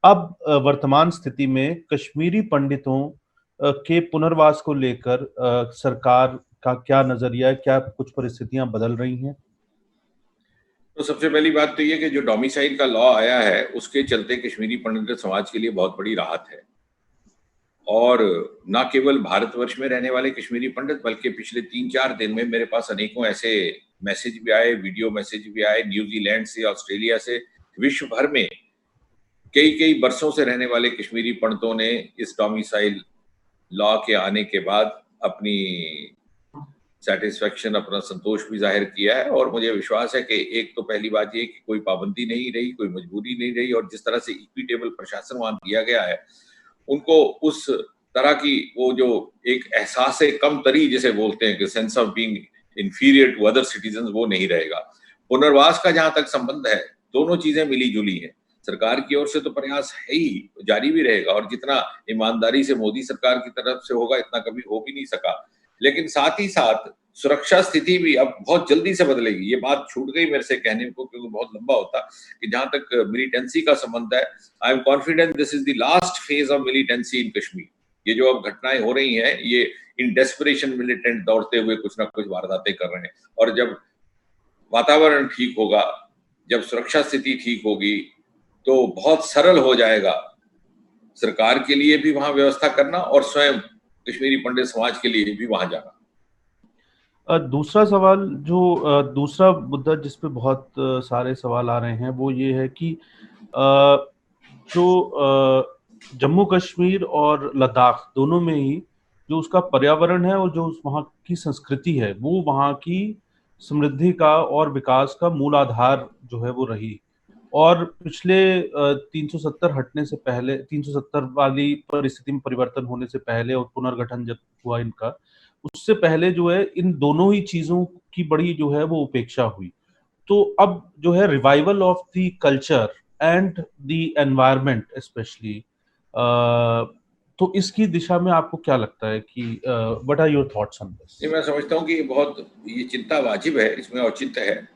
अब वर्तमान स्थिति में कश्मीरी पंडितों के पुनर्वास को लेकर सरकार का क्या नजरिया है, क्या कुछ परिस्थितियां बदल रही हैं? तो सबसे पहली बात तो ये कि जो डोमिसाइल का लॉ आया है उसके चलते कश्मीरी पंडित समाज के लिए बहुत बड़ी राहत है। और न केवल भारतवर्ष में रहने वाले कश्मीरी पंडित, बल्कि पिछले 3-4 दिन में मेरे पास अनेकों ऐसे मैसेज भी आए, वीडियो मैसेज भी आए, न्यूजीलैंड से, ऑस्ट्रेलिया से, विश्व भर में कई कई बरसों से रहने वाले कश्मीरी पंडितों ने इस डोमिसाइल लॉ के आने के बाद अपनी सेटिस्फेक्शन, अपना संतोष भी जाहिर किया है। और मुझे विश्वास है कि एक तो पहली बात ये कि कोई पाबंदी नहीं रही, कोई मजबूरी नहीं रही, और जिस तरह से इक्विटेबल प्रशासन वहां दिया गया है उनको उस तरह की वो जो एक एहसास कम तरी जिसे बोलते हैं कि sense of being inferior to other citizen, वो नहीं रहेगा। पुनर्वास का जहां तक संबंध है, दोनों चीजें मिली जुली हैं। सरकार की ओर से तो प्रयास है ही, जारी भी रहेगा, और जितना ईमानदारी से मोदी सरकार की तरफ से होगा इतना कभी हो भी नहीं सका। लेकिन साथ ही साथ सुरक्षा स्थिति भी अब बहुत जल्दी से बदलेगी। ये बात छूट गई मेरे से कहने को क्योंकि बहुत लंबा होता, कि जहां तक मिलिटेंसी का संबंध है, I am confident this is the last phase of militancy in Kashmir. ये जो अब घटनाएं हो रही हैं, ये इन डेस्परेशन मिलिटेंट दौड़ते हुए कुछ ना कुछ वारदातें कर रहे हैं। और जब वातावरण ठीक होगा, जब सुरक्षा स्थिति ठीक होगी, तो बहुत सरल हो जाएगा सरकार के लिए भी वहां व्यवस्था करना और स्वयं कश्मीरी पंडित समाज के लिए भी वहां जाना। दूसरा सवाल जो दूसरा मुद्दा जिस पे बहुत सारे सवाल आ रहे हैं वो ये है कि जो जम्मू कश्मीर और लद्दाख दोनों में ही जो उसका पर्यावरण है और जो वहाँ की संस्कृति है वो वहाँ की समृद्धि का और विकास का मूल आधार जो है वो रही। और पिछले 370 हटने से पहले, 370 वाली परिस्थिति में परिवर्तन होने से पहले और पुनर्गठन जब हुआ इनका, उससे पहले जो है इन दोनों ही चीजों की बड़ी जो है वो उपेक्षा हुई। तो अब जो है revival of the culture and the environment specially, तो इसकी दिशा में आपको क्या लगता है कि what are your thoughts on this? मैं समझता हूँ कि बहुत ये चिंता वाजिब है, इसमें औचित्य है।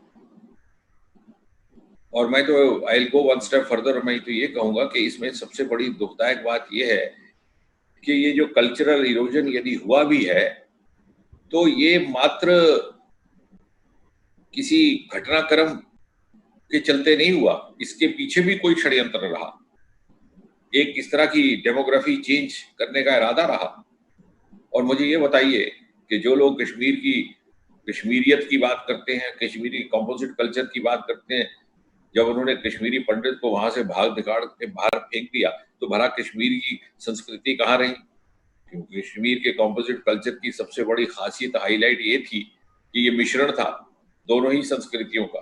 और मैं तो I will go one step further, मैं तो ये कहूंगा कि इसमें सबसे बड़ी दुखदायक बात ये है कि ये जो कल्चरल इरोजन यदि हुआ भी है तो ये मात्र किसी घटनाक्रम के चलते नहीं हुआ, इसके पीछे भी कोई षड्यंत्र रहा, एक इस तरह की डेमोग्राफी चेंज करने का इरादा रहा। और मुझे ये बताइए कि जो लोग कश्मीर की कश्मीरियत की बात करते हैं, कश्मीरी कंपोजिट कल्चर की बात करते हैं, जब उन्होंने कश्मीरी पंडित को वहां से भाग निकाल के बाहर फेंक दिया तो भला कश्मीर की संस्कृति कहाँ रही? क्योंकि कश्मीर के कॉम्पोजिट कल्चर की सबसे बड़ी खासियत हाईलाइट ये थी कि ये मिश्रण था दोनों ही संस्कृतियों का।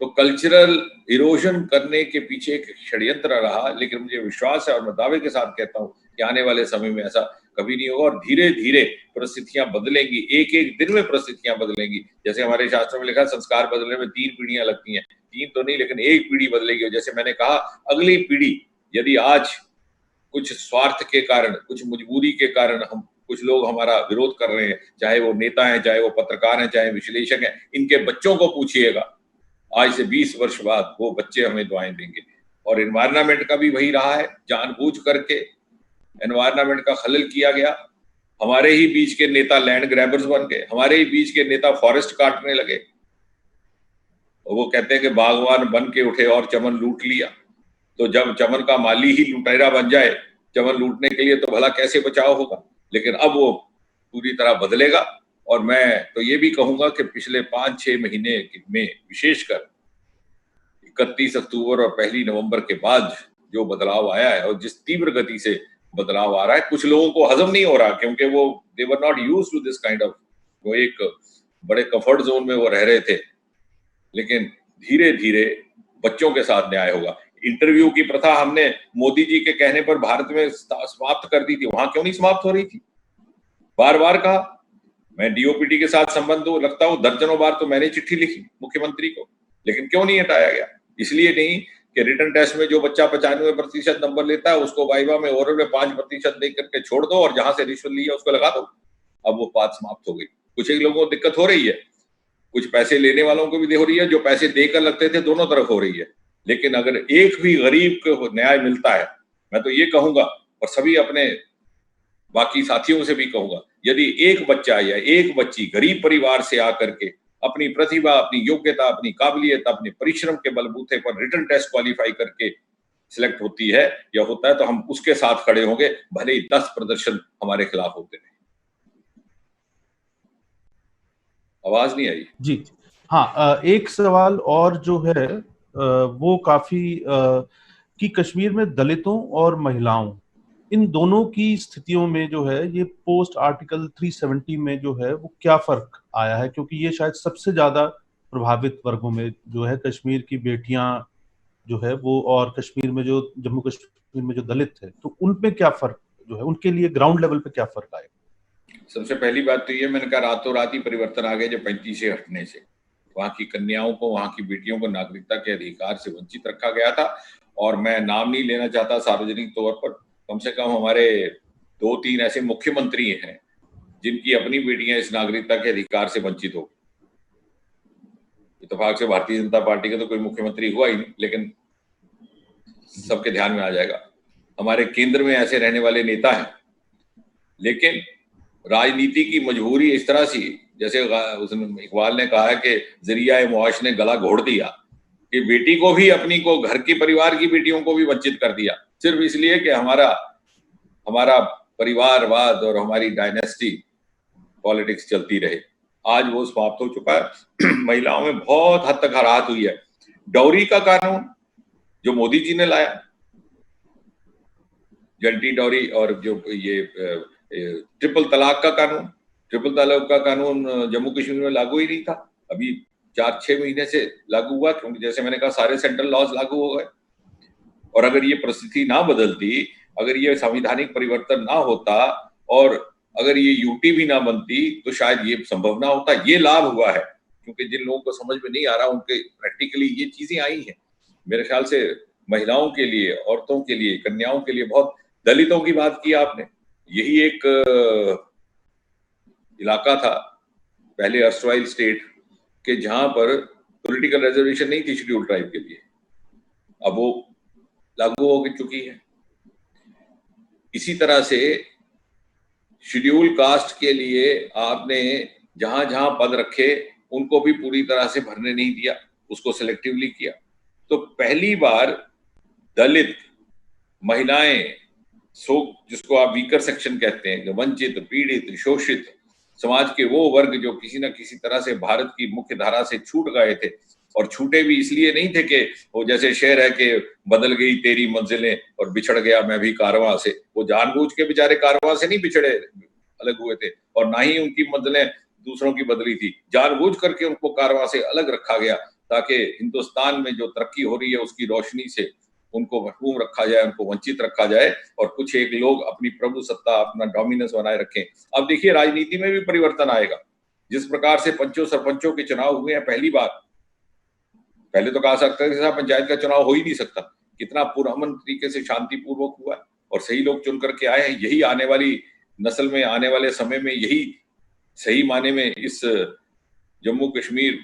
तो कल्चरल इरोजन करने के पीछे एक षड्यंत्र रहा, लेकिन मुझे विश्वास है और मैं दावे के साथ कहता हूं कि आने वाले समय में ऐसा कभी नहीं होगा और धीरे धीरे परिस्थितियां बदलेंगी, एक एक दिन में परिस्थितियां बदलेंगी। जैसे हमारे शास्त्रों में लिखा है संस्कार बदलने में 3 पीढ़ियां लगती हैं, 3 तो नहीं लेकिन 1 पीढ़ी बदलेगी। और जैसे मैंने कहा, अगली पीढ़ी यदि आज कुछ स्वार्थ के कारण, कुछ मजबूरी के कारण हम कुछ लोग हमारा विरोध कर रहे हैं, चाहे वो नेता हैं, चाहे वो पत्रकार हैं, चाहे विश्लेषक हैं, इनके बच्चों को पूछिएगा, आज से 20 वर्ष बाद वो बच्चे हमें दुआएं देंगे। और एनवायरनमेंट का भी वही रहा है, जानबूझ करके एनवायरनमेंट का खलल किया गया। हमारे ही बीच के नेता लैंड ग्रैबर्स बन गए, हमारे ही बीच के नेता फॉरेस्ट काटने लगे। और वो कहते हैं कि बागवान बन के उठे और चमन लूट लिया। तो जब चमन का माली ही लुटेरा बन जाए चमन लूटने के लिए, तो भला कैसे बचाव होगा? लेकिन अब वो पूरी तरह बदलेगा। और मैं तो ये भी कहूंगा कि पिछले 5-6 महीने में विशेषकर 31 अक्टूबर और 1 नवंबर के बाद जो बदलाव आया है और जिस तीव्र गति से बदलाव आ रहा है, कुछ लोगों को हजम नहीं हो रहा, क्योंकि वो they were not used to this kind of, वो एक बड़े कंफर्ट जोन में वो रह रहे थे। लेकिन धीरे धीरे बच्चों के साथ न्याय होगा। इंटरव्यू की प्रथा हमने मोदी जी के कहने पर भारत में समाप्त कर दी थी, वहां क्यों नहीं समाप्त हो रही थी? बार बार कहा, मैं डीओपीटी के साथ संबंध रखता हूं, दर्जनों बार तो मैंने चिट्ठी लिखी मुख्यमंत्री को, लेकिन क्यों नहीं हटाया गया? इसलिए नहीं कि रिटर्न टेस्ट में जो बच्चा 95% नंबर लेता है उसको वाइवा में ओरल में 5% दे करके छोड़ दो और जहां से रिश्वत ली है उसको लगा दो। अब वो बात समाप्त हो गई। कुछ एक लोगों को दिक्कत हो रही है, कुछ पैसे लेने वालों को भी हो रही है, जो पैसे देकर लगते थे दोनों तरफ हो रही है। लेकिन अगर एक भी गरीब को न्याय मिलता है, मैं तो ये कहूंगा और सभी अपने बाकी साथियों से भी कहूंगा, यदि एक बच्चा या एक बच्ची गरीब परिवार से आकर के अपनी प्रतिभा, अपनी योग्यता, अपनी काबिलियत, अपने परिश्रम के बलबूते पर रिटन टेस्ट क्वालिफाई करके सिलेक्ट होती है या होता है, तो हम उसके साथ खड़े होंगे, भले ही 10 प्रदर्शन हमारे खिलाफ होते रहे। आवाज नहीं आई जी। हाँ, एक सवाल और जो है वो काफी कि कश्मीर में दलितों और महिलाओं, इन दोनों की स्थितियों में जो है ये पोस्ट आर्टिकल 370 में जो है वो क्या फर्क आया है? क्योंकि ये शायद सबसे ज्यादा प्रभावित वर्गों में जो है कश्मीर की बेटियां जो है वो, और कश्मीर में जो जम्मू कश्मीर में जो दलित है, तो उन पे क्या फर्क जो है, उनके लिए ग्राउंड लेवल पे क्या फर्क आएगा? सबसे पहली बात तो ये, मैंने कहा रातों रात ही परिवर्तन आ गए जब 35 से हटने से। वहां की कन्याओं को, वहां की बेटियों को नागरिकता के अधिकार से वंचित रखा गया था। और मैं नाम नहीं लेना चाहता सार्वजनिक तौर पर, कम से कम हमारे 2-3 ऐसे मुख्यमंत्री हैं जिनकी अपनी बेटियां इस नागरिकता के अधिकार से वंचित हो। इत्तेफाक से भारतीय जनता पार्टी का तो कोई मुख्यमंत्री हुआ ही नहीं, लेकिन सबके ध्यान में आ जाएगा। हमारे केंद्र में ऐसे रहने वाले नेता हैं, लेकिन राजनीति की मजबूरी इस तरह सी, जैसे इकबाल ने कहा है कि जरिया मुआश ने गला घोड़ दिया, कि बेटी को भी, अपनी को, घर की परिवार की बेटियों को भी वंचित कर दिया, सिर्फ इसलिए कि हमारा परिवारवाद और हमारी डायनेस्टी पॉलिटिक्स चलती रहे। आज वो समाप्त हो चुका है। महिलाओं में बहुत हद तक हराहत हुई है। डॉरी का कानून जो मोदी जी ने लाया, जंटी डॉरी, और जो ये ट्रिपल तलाक का कानून जम्मू कश्मीर में लागू ही नहीं था। अभी 4-6 महीने से लागू हुआ, क्योंकि जैसे मैंने कहा सारे सेंट्रल लॉज लागू हो गए। और अगर ये परिस्थिति ना बदलती, अगर ये संवैधानिक परिवर्तन ना होता और अगर ये यूटी भी ना बनती, तो शायद ये संभव ना होता। ये लाभ हुआ है, क्योंकि जिन लोगों को समझ में नहीं आ रहा उनके प्रैक्टिकली ये चीजें आई हैं। मेरे ख्याल से महिलाओं के लिए, औरतों के लिए, कन्याओं के लिए बहुत, दलितों की बात की आपने, यही एक इलाका था पहले अर्स्टवाइल स्टेट के जहां पर पॉलिटिकल रिजर्वेशन नहीं थी शेड्यूल ट्राइब के लिए, अब वो लागू हो चुकी है। इसी तरह से शेड्यूल कास्ट के लिए आपने जहां जहां पद रखे उनको भी पूरी तरह से भरने नहीं दिया, उसको सिलेक्टिवली किया। तो पहली बार दलित, महिलाएं, जिसको आप वीकर सेक्शन कहते हैं, वंचित, पीड़ित, शोषित समाज के वो वर्ग जो किसी न किसी तरह से भारत की मुख्य धारा से छूट गए थे, और छूटे भी इसलिए नहीं थे कि वो जैसे शेर है कि बदल गई तेरी मंजिलें और बिछड़ गया मैं भी कारवां से। वो जानबूझ के बेचारे कारवां से नहीं बिछड़े, अलग हुए थे, और ना ही उनकी मंजिलें दूसरों की बदली थी। जानबूझ करके उनको कारवां से अलग रखा गया ताकि हिंदुस्तान में जो तरक्की हो रही है उसकी रोशनी से उनको महरूम रखा जाए, उनको वंचित रखा जाए, और कुछ एक लोग अपनी प्रभु सत्ता, अपना डोमिनेंस बनाए रखें। अब देखिए राजनीति में भी परिवर्तन आएगा। जिस प्रकार से पंचों सरपंचों के चुनाव हुए हैं पहली बार, पहले तो कहा सकता है कि साहब पंचायत का चुनाव हो ही नहीं सकता, कितना पुरअमन तरीके से शांतिपूर्वक हुआ है और सही लोग चुन करके आए हैं। यही आने वाली नस्ल में, आने वाले समय में यही सही माने में इस जम्मू कश्मीर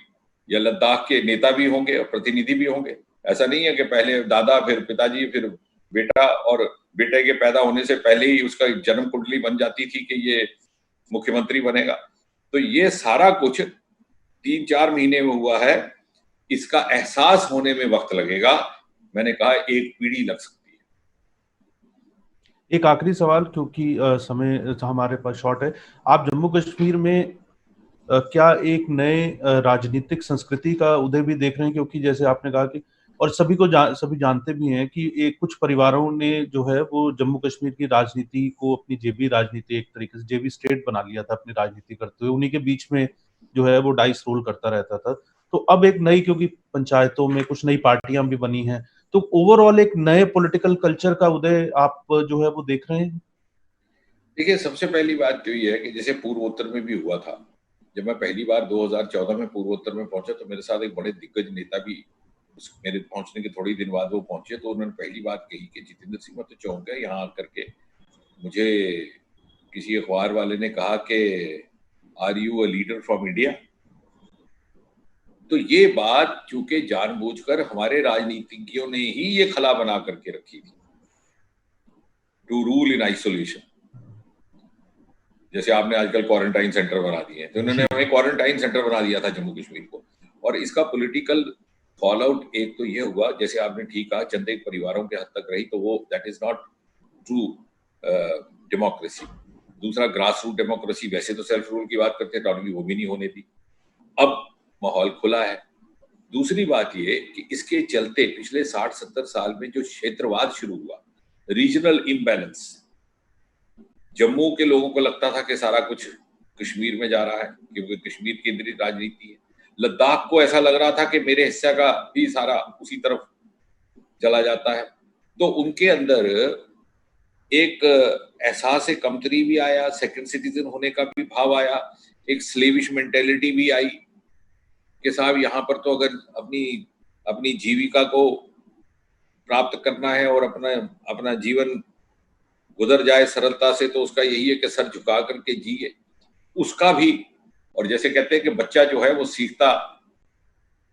या लद्दाख के नेता भी होंगे और प्रतिनिधि भी होंगे। ऐसा नहीं है कि पहले दादा फिर पिताजी फिर बेटा, और बेटे के पैदा होने से पहले ही उसका जन्म कुंडली बन जाती थी कि ये मुख्यमंत्री बनेगा। तो ये सारा कुछ 3-4 महीने में हुआ है। इसका एहसास होने में वक्त लगेगा। मैंने कहा एक पीढ़ी लग सकती है। एक आखिरी सवाल, क्योंकि समय हमारे पास शॉर्ट है। आप जम्मू कश्मीर में क्या एक नए राजनीतिक संस्कृति का उदय भी देख रहे हैं? क्योंकि जैसे आपने कहा कि, और सभी जानते भी हैं कि एक कुछ परिवारों ने जो है वो जम्मू कश्मीर की राजनीति को अपनी जेबी राजनीति, एक तरीके से जेबी स्टेट बना लिया था अपनी राजनीति करते हुए। उन्हीं के बीच में जो है वो डाइस रोल करता रहता था। तो अब एक नई, क्योंकि पंचायतों में कुछ नई पार्टियां भी बनी हैं, तो ओवरऑल एक नए पॉलिटिकल कल्चर का उदय आप जो है वो देख रहे हैं? देखिए, सबसे पहली बात तो ये है कि जैसे पूर्वोत्तर में भी हुआ था। जब मैं पहली बार 2014 में पूर्वोत्तर में पहुंचा तो मेरे साथ एक बड़े दिग्गज नेता भी मेरे पहुंचने के थोड़ी दिन बाद वो पहुंचे। तो उन्होंने पहली बात कही कि जितेंद्र सिंह, मैं तो चौंक गया यहाँ आकर के। मुझे किसी अखबार वाले ने कहा कि are you a leader from India? तो ये बात चूंकि जानबूझकर हमारे राजनीतिज्ञों ने ही ये खला बना करके रखी थी, टू रूल इन आइसोलेशन। जैसे आपने आजकल क्वारंटाइन सेंटर बना दिए, तो उन्होंने हमें क्वारंटाइन सेंटर बना दिया था जम्मू कश्मीर को। और इसका पॉलिटिकल फॉल आउट एक तो ये हुआ, जैसे आपने ठीक कहा, चंद एक परिवारों के हद तक रही, तो वो that is not true democracy. दूसरा, ग्रास रूट डेमोक्रेसी, वैसे तो सेल्फ रूल की बात करते हैं, वो भी नहीं होने दी। अब माहौल खुला है। दूसरी बात ये कि इसके चलते पिछले 60-70 साल में जो क्षेत्रवाद शुरू हुआ, रीजनल इम्बैलेंस, जम्मू के लोगों को लगता था कि सारा कुछ कश्मीर में जा रहा है क्योंकि कश्मीर केंद्रित राजनीति है। लद्दाख को ऐसा लग रहा था कि मेरे हिस्से का भी सारा उसी तरफ चला जाता है। तो उनके अंदर एक एहसास कमतरी भी आया, सेकंड सिटीजन होने का भी भाव आया, एक स्लेविश मेंटेलिटी भी आई कि साहब यहाँ पर तो अगर अपनी जीविका को प्राप्त करना है और अपना जीवन गुजर जाए सरलता से, तो उसका यही है कि सर झुका करके जिए। उसका भी, और जैसे कहते हैं कि बच्चा जो है वो सीखता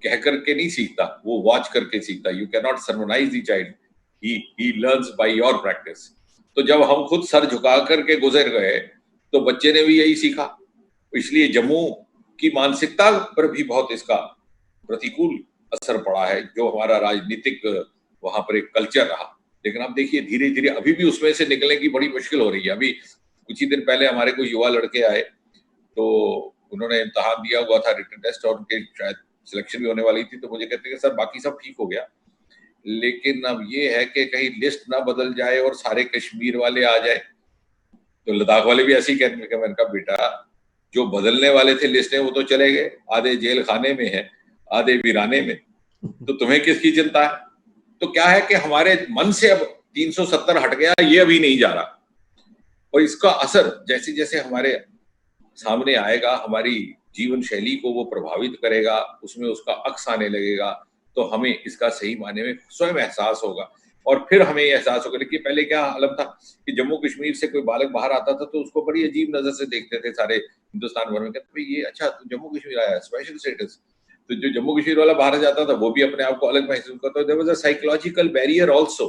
कह करके नहीं सीखता, वो वॉच करके सीखता। You can not sermonize the child, he learns by your practice. तो जब हम खुद सर झुका करके गुजर गए तो बच्चे ने भी यही सीखा। इसलिए जम्मू की मानसिकता पर भी बहुत इसका प्रतिकूल असर पड़ा है, जो हमारा राजनीतिक वहां पर एक कल्चर रहा। लेकिन अब देखिए धीरे धीरे अभी भी उसमें से निकलने की बड़ी मुश्किल हो रही है। अभी कुछ ही दिन पहले हमारे कुछ युवा लड़के आए, तो उन्होंने इम्तहान दिया हुआ था, रिटन टेस्ट, और उनके शायद सिलेक्शन भी होने वाली थी। तो मुझे कहते हैं कि सर बाकी सब ठीक हो गया, लेकिन अब ये है कि कहीं लिस्ट ना बदल जाए और सारे कश्मीर वाले आ जाए। तो लद्दाख वाले भी ऐसे ही कहते हैं। मैंने कहा बेटा, जो बदलने वाले थे लिस्ट में वो तो चले गए, आधे जेल खाने में है, आधे वीराने में, तो तुम्हें किसकी चिंता है? तो क्या है कि हमारे मन से अब 370 हट गया, ये अभी नहीं जा रहा। और इसका असर जैसे जैसे हमारे सामने आएगा, हमारी जीवन शैली को वो प्रभावित करेगा, उसमें उसका अक्स आने लगेगा, तो हमें इसका सही मायने में स्वयं एहसास होगा। और फिर हमें एहसास होगा। लेकिन पहले क्या हालत था कि जम्मू कश्मीर से कोई बालक बाहर आता था तो उसको बड़ी अजीब नजर से देखते थे सारे हिंदुस्तान भर में, कहते ये अच्छा तू जम्मू कश्मीर आया, स्पेशल स्टेटस। तो जो जम्मू कश्मीर वाला बाहर जाता था वो भी अपने आप को अलग महसूस करता। There was a psychological barrier also.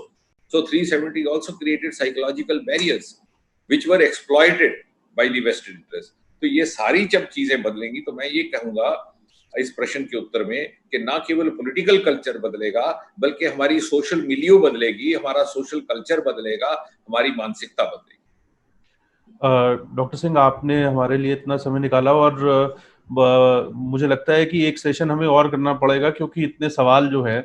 So 370 also created psychological barriers which were exploited by the western interest. तो ये सारी जब चीजें बदलेंगी तो मैं ये कहूंगा इस प्रश्न के उत्तर में कि ना केवल पॉलिटिकल कल्चर बदलेगा बल्कि हमारी सोशल मिलियो बदलेगी, हमारा सोशल कल्चर बदलेगा, हमारी मानसिकता बदलेगी। डॉक्टर सिंह, आपने हमारे लिए इतना समय निकाला, और मुझे लगता है कि एक सेशन हमें और करना पड़ेगा, क्योंकि इतने सवाल जो है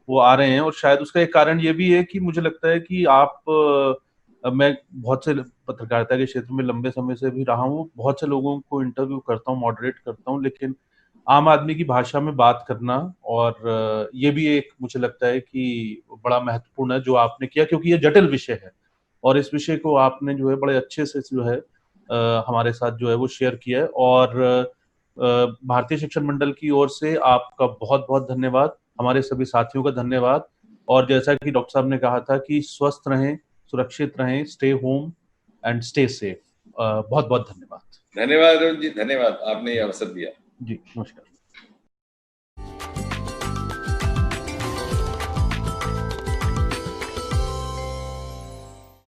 वो आ रहे हैं। और शायद उसका एक कारण ये भी है कि मुझे लगता है कि मैं बहुत से पत्रकारिता के क्षेत्र में लंबे समय से भी रहा हूँ, बहुत से लोगों को इंटरव्यू करता हूँ, मॉडरेट करता हूँ, लेकिन आम आदमी की भाषा में बात करना, और ये भी एक मुझे लगता है कि बड़ा महत्वपूर्ण है जो आपने किया, क्योंकि ये जटिल विषय है और इस विषय को आपने जो है बड़े अच्छे से जो है हमारे साथ जो है वो शेयर किया है। और भारतीय शिक्षण मंडल की ओर से आपका बहुत बहुत धन्यवाद, हमारे सभी साथियों का धन्यवाद। और जैसा कि डॉक्टर साहब ने कहा था कि स्वस्थ रहें, सुरक्षित रहें, stay home and stay safe. बहुत बहुत धन्यवाद। धन्यवाद अरुण जी, धन्यवाद, आपने ये अवसर दिया। जी नमस्कार।